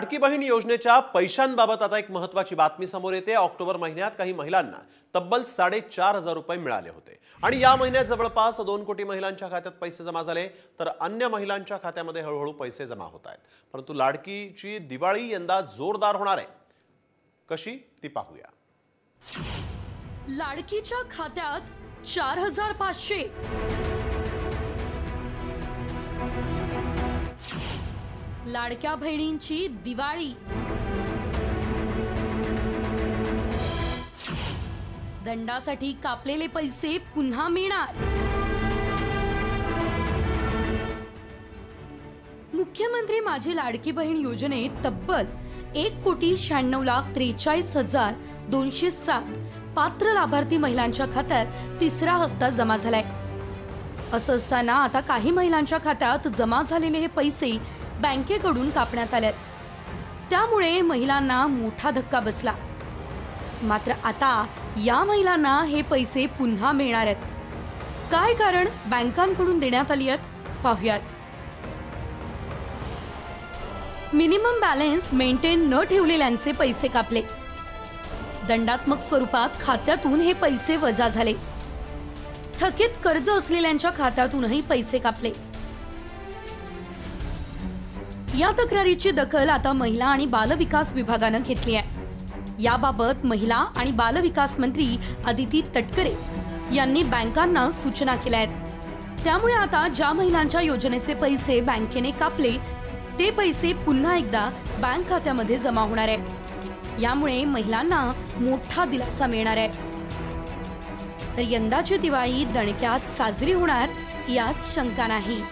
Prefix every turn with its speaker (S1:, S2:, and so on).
S1: लाडकी बहीण योजनेच्या पैशांबाबत आता एक महत्त्वाची बातमी समोर येते। ऑक्टोबर महिन्यात काही महिलांना तब्बल 4,500 रुपये मिळाले होते आणि या महिन्यात जवळपास 2 कोटी महिलांच्या खात्यात पैसे जमा झाले, तर अन्य महिलांच्या खात्यामध्ये हळूहळू पैसे जमा होत आहेत। परंतु लाडकीची दिवाळी यंदा जोरदार होणार आहे, कशी ती पाहूया।
S2: लाडकीच्या खात्यात 4,500, लाडक्या बहिणींची दिवाळी, दंडासाठी कापलेले पैसे पुन्हा मिळणार। मुख्यमंत्री माझी लाडकी बहीण योजनेत तब्बल 1,96,43,207 पात्र लाभार्थी महिलांच्या खात्यात तिसरा हप्ता जमा झालाय। असं असताना आता काही महिलांच्या खात्यात जमा झालेले हे पैसे बँकेकडून कापण्यात आले, त्यामुळे महिलांना मोठा धक्का बसला। मात्र आता या महिलांना हे पैसे पुन्हा मिळणार आहेत। काय कारण बँकांकडून देण्यात आली आहेत, पाहूयात। मिनिमम बॅलन्स मेंटेन न ठेवलेल्यांचे पैसे कापले, दंडात्मक स्वरूपात खात्यातून हे पैसे वजा झाले, थकीत कर्ज असलेल्यांच्या खात्यातूनही पैसे कापले। या तक्रारीची दखल आता महिला आणि बालविकास विभागाने घेतली आहे। याबाबत महिला आणि बालविकास मंत्री अदिती तटकरे यांनी बँकांना सूचना केल्या आहेत। त्यामुळे आता ज्या महिलांच्या योजनेचे पैसे बँकेने कापले ते पैसे पुन्हा एकदा बँक खात्यामध्ये जमा होणार आहे। यामुळे महिलांना मोठा दिलासा मिळणार आहे। तर यंदाची दिवाळी दणक्यात साजरी होणार यात शंका नाही।